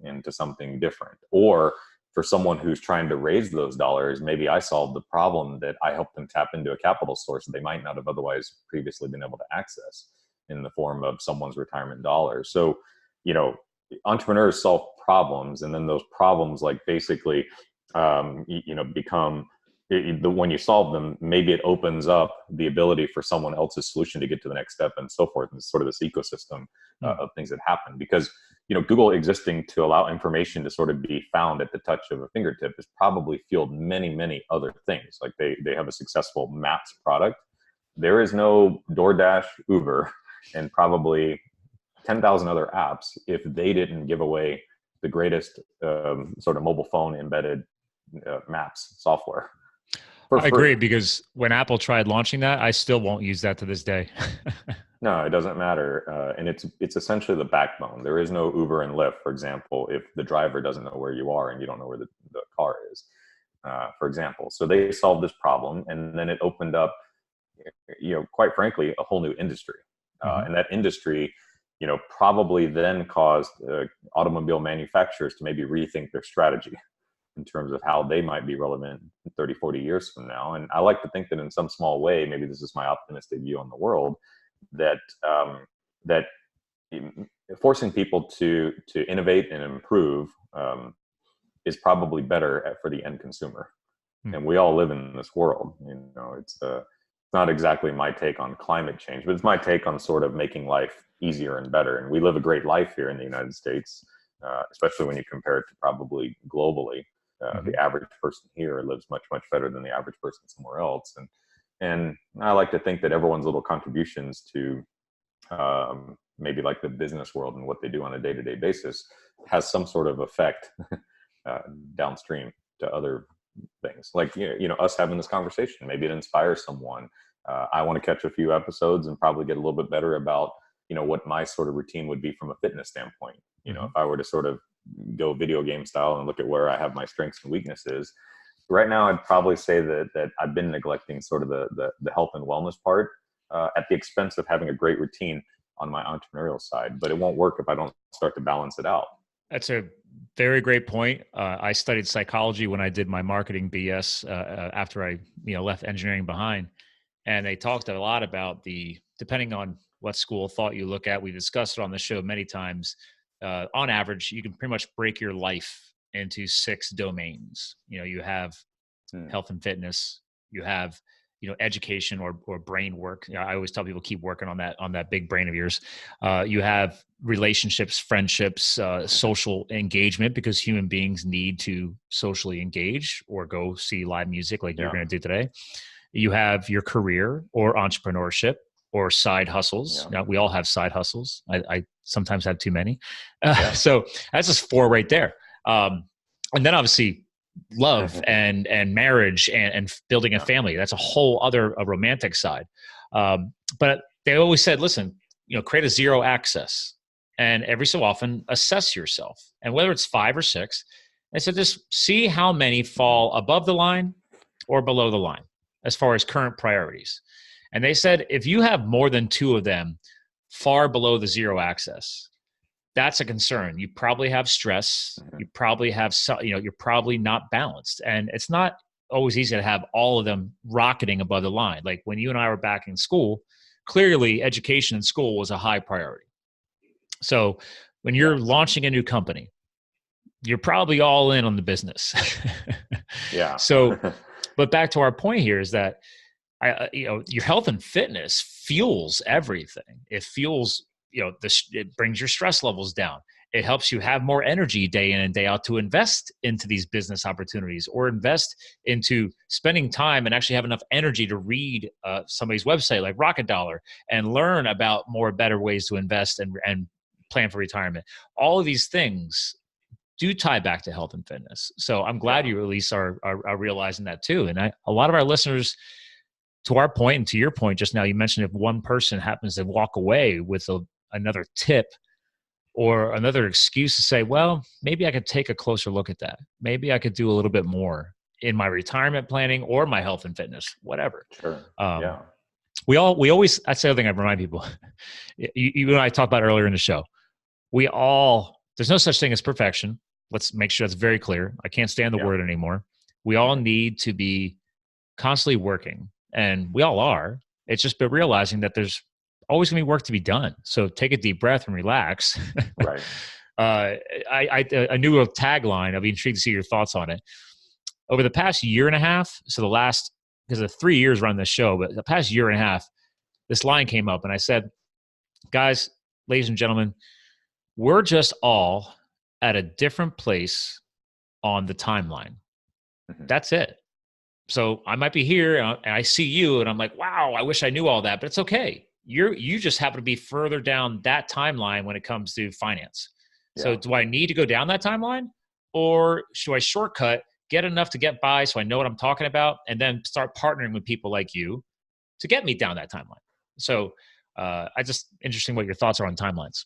into something different. Or for someone who's trying to raise those dollars, maybe I solve the problem that I help them tap into a capital source that they might not have otherwise previously been able to access in the form of someone's retirement dollars. So, entrepreneurs solve problems, and then those problems basically, become, when you solve them, maybe it opens up the ability for someone else's solution to get to the next step and so forth. And sort of this ecosystem of things that happen because, Google existing to allow information to sort of be found at the touch of a fingertip has probably fueled many, many other things. Like they have a successful Maps product. There is no DoorDash, Uber, and probably 10,000 other apps if they didn't give away the greatest sort of mobile phone embedded Maps software. I agree, because when Apple tried launching that, I still won't use that to this day. No, it doesn't matter. And it's essentially the backbone. There is no Uber and Lyft, for example, if the driver doesn't know where you are and you don't know where the car is, for example. So they solved this problem, and then it opened up, quite frankly, a whole new industry. And that industry, probably then caused automobile manufacturers to maybe rethink their strategy in terms of how they might be relevant 30, 40 years from now. And I like to think that in some small way, maybe this is my optimistic view on the world, that forcing people to innovate and improve is probably better for the end consumer. And we all live in this world. It's not exactly my take on climate change, but it's my take on sort of making life easier and better. And we live a great life here in the United States, especially when you compare it to probably globally. The average person here lives much, much better than the average person somewhere else. And I like to think that everyone's little contributions to maybe like the business world and what they do on a day-to-day basis has some sort of effect downstream to other things. Like, us having this conversation, maybe it inspires someone. I want to catch a few episodes and probably get a little bit better about, what my sort of routine would be from a fitness standpoint. If I were to sort of go video game style and look at where I have my strengths and weaknesses, right now I'd probably say that I've been neglecting sort of the health and wellness part at the expense of having a great routine on my entrepreneurial side. But it won't work if I don't start to balance it out. That's a very great point. I studied psychology when I did my marketing BS after I left engineering behind. And they talked a lot about depending on what school of thought you look at, we discussed it on the show many times. On average, you can pretty much break your life into 6 domains. You have health and fitness, you have, education or brain work. I always tell people keep working on that big brain of yours. You have relationships, friendships, social engagement, because human beings need to socially engage or go see live music like you're going to do today. You have your career or entrepreneurship. or side hustles. Yeah. Now, we all have side hustles. I sometimes have too many. Yeah. So that's just four right there. And then obviously love and marriage and building a family. That's a whole other a romantic side. But they always said, listen, create a zero access, and every so often assess yourself. And whether it's 5 or 6, they said just see how many fall above the line or below the line as far as current priorities. And they said if you have more than 2 of them far below the zero access, that's a concern. You probably have stress. You probably have, you're probably not balanced. And it's not always easy to have all of them rocketing above the line. Like when you and I were back in school, clearly education in school was a high priority. So when you're launching a new company, you're probably all in on the business. Yeah. So, but back to our point here is that your health and fitness fuels everything. It fuels, it brings your stress levels down. It helps you have more energy day in and day out to invest into these business opportunities or invest into spending time and actually have enough energy to read somebody's website like Rocket Dollar and learn about more better ways to invest and plan for retirement. All of these things do tie back to health and fitness. So I'm glad you at least are realizing that too. And a lot of our listeners, to our point and to your point just now, you mentioned if one person happens to walk away with another tip or another excuse to say, well, maybe I could take a closer look at that. Maybe I could do a little bit more in my retirement planning or my health and fitness, whatever. Sure. We always, that's the other thing I remind people. You and I talked about earlier in the show. There's no such thing as perfection. Let's make sure that's very clear. I can't stand the word anymore. We all need to be constantly working, and we all are. It's just been realizing that there's always going to be work to be done. So take a deep breath and relax. Right. I knew a tagline. I'd be intrigued to see your thoughts on it. Over the past year and a half, because of 3 years running this show, but the past year and a half, this line came up and I said, guys, ladies and gentlemen, we're just all at a different place on the timeline. That's it. So I might be here and I see you and I'm like, wow, I wish I knew all that, but it's okay. You just happen to be further down that timeline when it comes to finance. Yeah. So do I need to go down that timeline, or should I shortcut, get enough to get by so I know what I'm talking about, and then start partnering with people like you to get me down that timeline? So interesting what your thoughts are on timelines.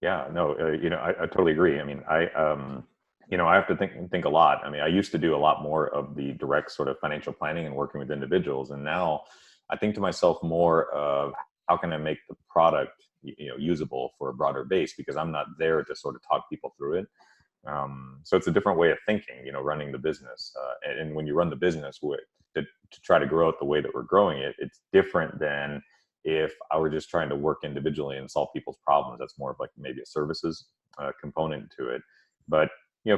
Yeah, no, I totally agree. I mean, I have to think a lot. I mean, I used to do a lot more of the direct sort of financial planning and working with individuals. And now I think to myself more of how can I make the product, usable for a broader base, because I'm not there to sort of talk people through it. So it's a different way of thinking, running the business. And when you run the business to try to grow it the way that we're growing it, it's different than if I were just trying to work individually and solve people's problems. That's more of like maybe a services component to it. But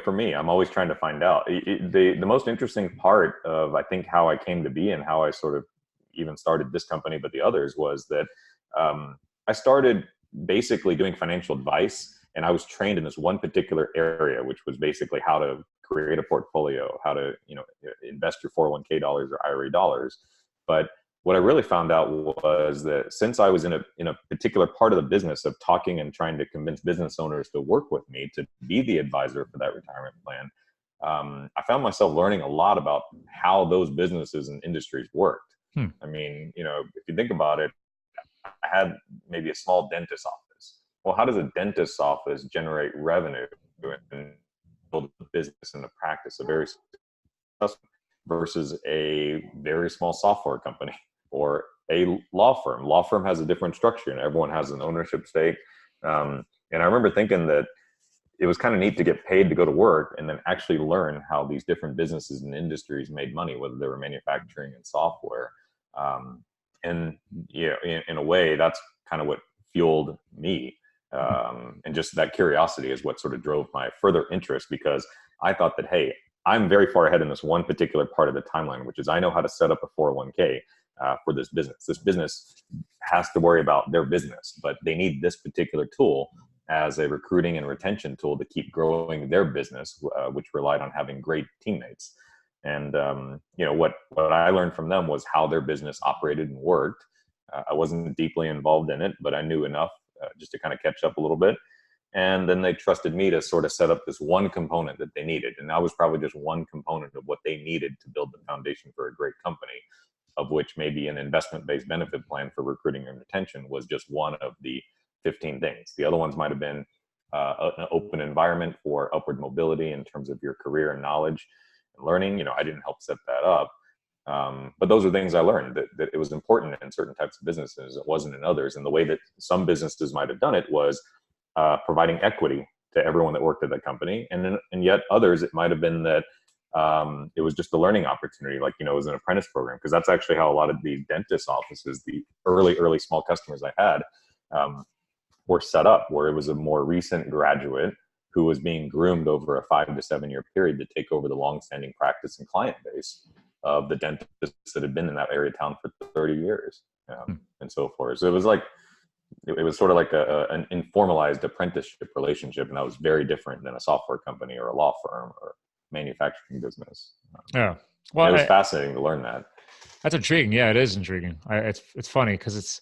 for me, I'm always trying to find out. The most interesting part of, I think, how I came to be and how I sort of even started this company, but the others, was that I started basically doing financial advice, and I was trained in this one particular area, which was basically how to create a portfolio, how to invest your 401k dollars or IRA dollars. But what I really found out was that since I was in a particular part of the business of talking and trying to convince business owners to work with me to be the advisor for that retirement plan, I found myself learning a lot about how those businesses and industries worked. I mean, if you think about it, I had maybe a small dentist office. Well, how does a dentist's office generate revenue and build a business and a practice, a very successful, versus a very small software company or a law firm? Law firm has a different structure and everyone has an ownership stake. And I remember thinking that it was kind of neat to get paid to go to work and then actually learn how these different businesses and industries made money, whether they were manufacturing and software. And in a way, that's kind of what fueled me. And just that curiosity is what sort of drove my further interest, because I thought that, hey, I'm very far ahead in this one particular part of the timeline, which is I know how to set up a 401k for this business. This business has to worry about their business, but they need this particular tool as a recruiting and retention tool to keep growing their business, which relied on having great teammates. And what I learned from them was how their business operated and worked. I wasn't deeply involved in it, but I knew enough just to kind of catch up a little bit. And then they trusted me to sort of set up this one component that they needed. And I was probably just one component of what they needed to build the foundation for a great company, of which maybe an investment-based benefit plan for recruiting and retention was just one of the 15 things. The other ones might have been an open environment for upward mobility in terms of your career and knowledge and learning. I didn't help set that up. But those are things I learned that it was important in certain types of businesses. It wasn't in others. And the way that some businesses might have done it was providing equity to everyone that worked at that company. And yet others, it might have been that it was just a learning opportunity, like, it was an apprentice program, because that's actually how a lot of these dentist offices, the early small customers I had, were set up, where it was a more recent graduate who was being groomed over a 5 to 7 year period to take over the longstanding practice and client base of the dentists that had been in that area of town for 30 years, and so forth. So it was like, it was sort of like an informalized apprenticeship relationship, and that was very different than a software company or a law firm or manufacturing business. Yeah, well, it was fascinating to learn that. That's intriguing. Yeah, it is intriguing. It's funny because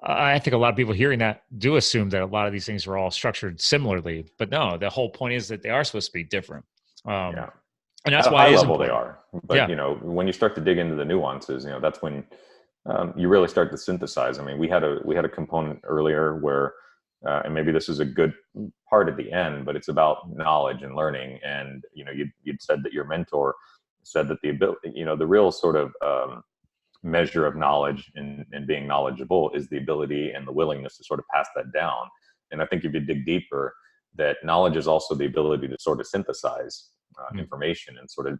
I think a lot of people hearing that do assume that a lot of these things are all structured similarly, but no, the whole point is that they are supposed to be different. Yeah. And that's At a why high it is level important. they are. But when you start to dig into the nuances, that's when you really start to synthesize. I mean, we had a component earlier where, and maybe this is a good part at the end, but it's about knowledge and learning. And you'd said that your mentor said that the ability, the real sort of measure of knowledge and being knowledgeable is the ability and the willingness to sort of pass that down. And I think if you dig deeper, that knowledge is also the ability to sort of synthesize information and sort of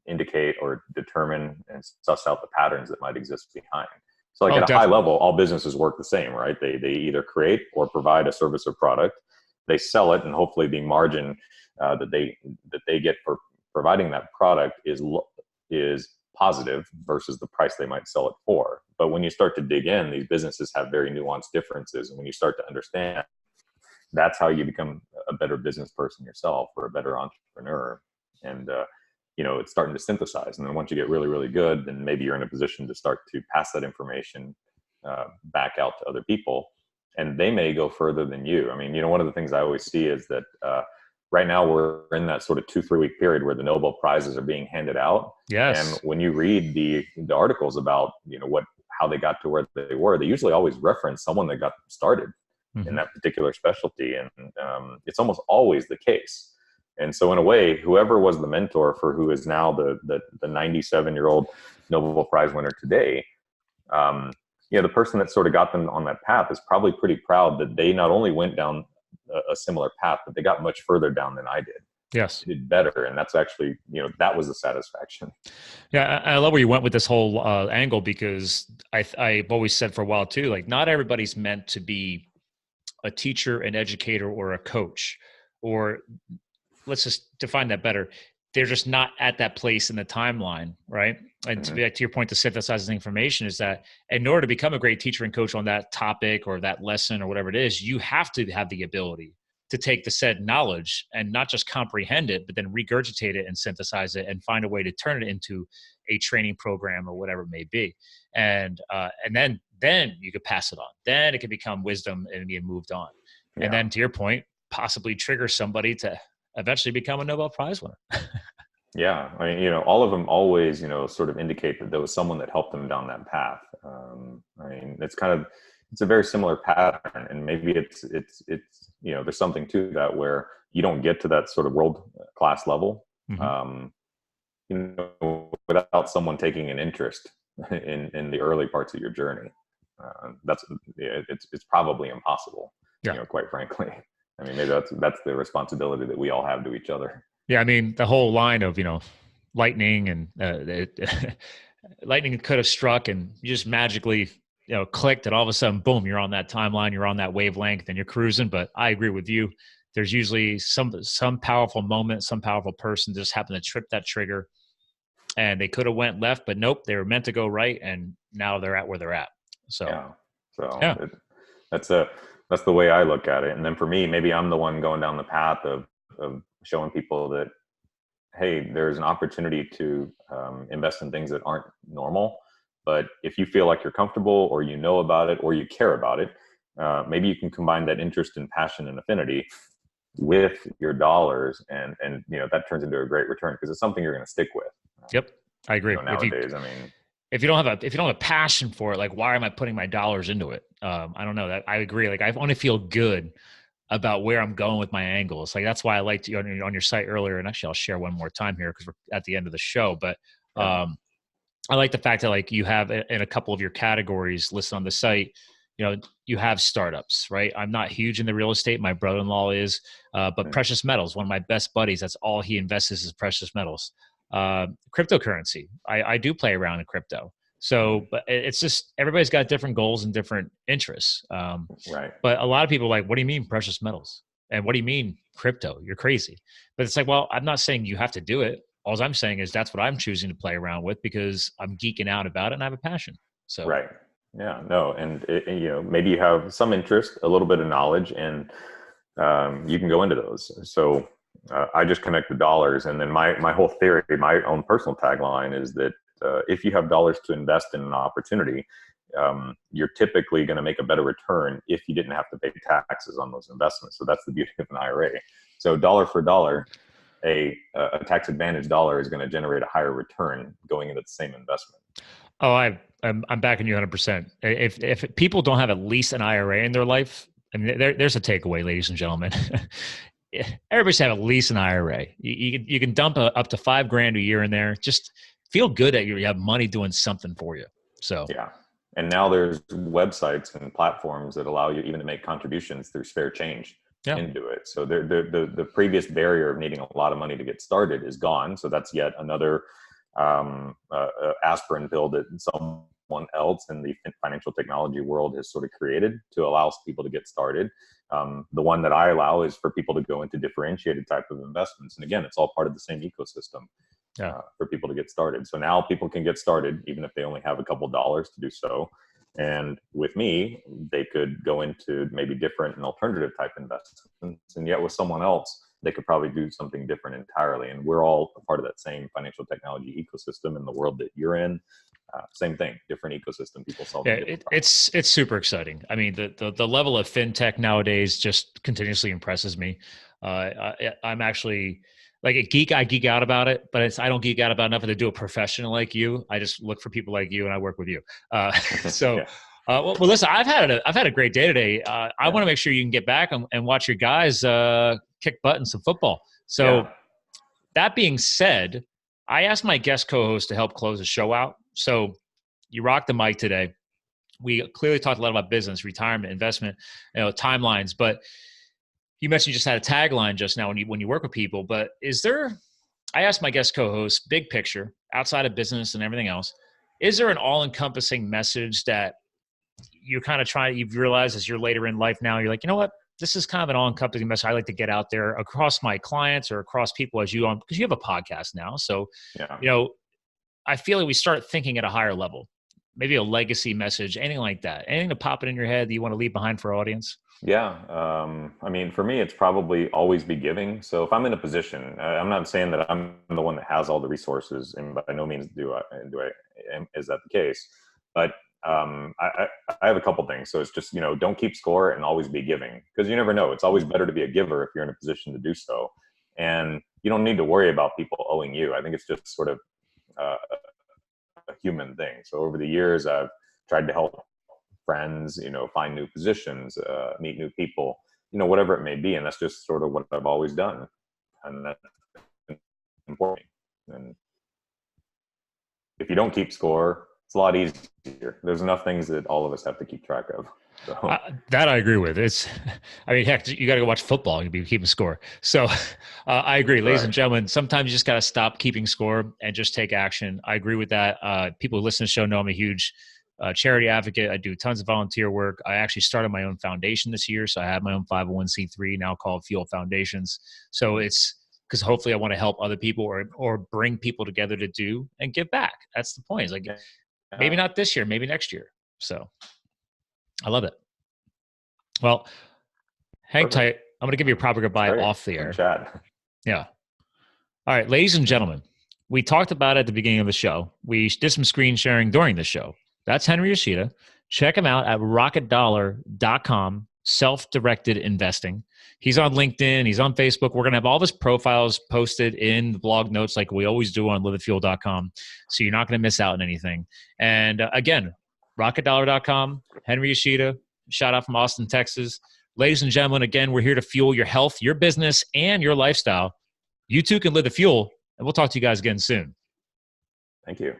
indicate or determine and suss out the patterns that might exist behind. So at a high level, all businesses work the same, right? They either create or provide a service or product. They sell it, and hopefully the margin that they get for providing that product is positive versus the price they might sell it for. But when you start to dig in, these businesses have very nuanced differences. And when you start to understand, that's how you become a better business person yourself, or a better entrepreneur. And, it's starting to synthesize. And then once you get really, really good, then maybe you're in a position to start to pass that information back out to other people. And they may go further than you. I mean, one of the things I always see is that right now we're in that sort of 2-3 week period where the Nobel Prizes are being handed out. Yes. And when you read the articles about, how they got to where they were, they usually always reference someone that got them started in that particular specialty. And it's almost always the case. And so in a way, whoever was the mentor for who is now the 97-year-old Nobel Prize winner today, the person that sort of got them on that path is probably pretty proud that they not only went down a similar path, but they got much further down than I did. Yes. They did better. And that's actually, that was the satisfaction. Yeah. I love where you went with this whole angle, because I've always said for a while too, like, not everybody's meant to be a teacher, an educator, or a coach, or let's just define that better. They're just not at that place in the timeline, right? And to your point, to synthesize the information is that in order to become a great teacher and coach on that topic or that lesson or whatever it is, you have to have the ability to take the said knowledge and not just comprehend it, but then regurgitate it and synthesize it and find a way to turn it into a training program or whatever it may be. And then you could pass it on. Then it can become wisdom and be moved on. Yeah. And then to your point, possibly trigger somebody to eventually become a Nobel Prize winner. Yeah. I mean, all of them always, sort of indicate that there was someone that helped them down that path. I mean, it's a very similar pattern, and maybe it's there's something to that where you don't get to that sort of world class level, without someone taking an interest in the early parts of your journey. It's probably impossible, quite frankly. I mean, maybe that's the responsibility that we all have to each other. Yeah, I mean, the whole line of, lightning and lightning could have struck and you just magically, clicked, and all of a sudden, boom, you're on that timeline, you're on that wavelength, and you're cruising. But I agree with you. There's usually some powerful moment, some powerful person just happened to trip that trigger, and they could have went left, but nope, they were meant to go right, and now they're at where they're at. So, that's the way I look at it. And then for me, maybe I'm the one going down the path of showing people that hey, there's an opportunity to invest in things that aren't normal. But if you feel like you're comfortable, or you know about it, or you care about it, maybe you can combine that interest and passion and affinity with your dollars, and that turns into a great return, because it's something you're going to stick with. Yep, I agree. Nowadays, I mean, if you don't have a passion for it, like, why am I putting my dollars into it? I don't know. That I agree. Like, I want to feel good about where I'm going with my angles. Like, that's why I liked you on your site earlier. And actually, I'll share one more time here because we're at the end of the show. But I like the fact that, like, you have in a couple of your categories listed on the site, you have startups, right? I'm not huge in the real estate. My brother-in-law is, but precious metals, one of my best buddies, that's all he invests is precious metals. Cryptocurrency. I do play around in crypto. So, but it's just, everybody's got different goals and different interests. Right. But a lot of people are like, what do you mean precious metals? And what do you mean crypto? You're crazy. But it's like, well, I'm not saying you have to do it. All I'm saying is that's what I'm choosing to play around with because I'm geeking out about it and I have a passion. So, right. Yeah, no. And maybe you have some interest, a little bit of knowledge, and you can go into those. So I just connect the dollars. And then my whole theory, my own personal tagline is that if you have dollars to invest in an opportunity, you're typically going to make a better return if you didn't have to pay taxes on those investments. So that's the beauty of an IRA. So dollar for dollar, a tax advantage dollar is going to generate a higher return going into the same investment. Oh, I'm backing you 100%. If people don't have at least an IRA in their life, I mean, there's a takeaway, ladies and gentlemen. Everybody should have at least an IRA. You can dump up to $5,000 a year in there. Just feel good that you have money doing something for you. So yeah. And now there's websites and platforms that allow you even to make contributions through spare change into it. So the previous barrier of needing a lot of money to get started is gone. So that's yet another aspirin pill that someone else in the financial technology world has sort of created to allow people to get started. The one that I allow is for people to go into differentiated type of investments. And again, it's all part of the same ecosystem for people to get started. So now people can get started even if they only have a couple dollars to do so. And with me, they could go into maybe different and alternative type investments. And yet with someone else, they could probably do something different entirely. And we're all a part of that same financial technology ecosystem in the world that you're in. Same thing, different ecosystem, people solving it's super exciting. I mean, the level of fintech nowadays just continuously impresses me. I'm actually like I geek out about it, but I don't geek out about enough to do it professional like you. I just look for people like you and I work with you. Well, listen, I've had a great day today. I want to make sure you can get back and watch your guys kick butt in some football. So that being said, I asked my guest co-host to help close the show out. So you rocked the mic today. We clearly talked a lot about business, retirement, investment, timelines, but you mentioned you just had a tagline just now when you work with people, but I asked my guest co-host, big picture, outside of business and everything else, is there an all-encompassing message that you're kind of you've realized as you're later in life now, you're like, you know what, this is kind of an all-encompassing message I like to get out there across my clients or across people because you have a podcast now. So, I feel like we start thinking at a higher level, maybe a legacy message, anything like that, anything to pop it in your head that you want to leave behind for our audience. Yeah. I mean, for me, it's probably always be giving. So if I'm in a position, I'm not saying that I'm the one that has all the resources, and by no means is that the case, but I have a couple things. So it's just, don't keep score and always be giving, because you never know. It's always better to be a giver if you're in a position to do so. And you don't need to worry about people owing you. I think it's just sort of a human thing. So over the years, I've tried to help friends, find new positions, meet new people, whatever it may be. And that's just sort of what I've always done. And that's important. And if you don't keep score, it's a lot easier. There's enough things that all of us have to keep track of. So. That I agree with. Heck, you got to go watch football and be keeping score. So I agree, ladies and gentlemen, sometimes you just got to stop keeping score and just take action. I agree with that. People who listen to the show know I'm a huge charity advocate. I do tons of volunteer work. I actually started my own foundation this year. So I have my own 501c3 now called Fuel Foundations. So it's because hopefully I want to help other people or bring people together to do and give back. That's the point. It's like, maybe not this year, maybe next year. So I love it. Well, hang tight. I'm going to give you a proper goodbye off the air. Chat. Yeah. All right, ladies and gentlemen, we talked about it at the beginning of the show. We did some screen sharing during the show. That's Henry Yoshida. Check him out at rocketdollar.com, self-directed investing. He's on LinkedIn. He's on Facebook. We're going to have all of his profiles posted in the blog notes like we always do on liveitfuel.com. So you're not going to miss out on anything. And again, rocketdollar.com, Henry Yoshida, shout out from Austin, Texas. Ladies and gentlemen, again, we're here to fuel your health, your business, and your lifestyle. You too can live the fuel, and we'll talk to you guys again soon. Thank you.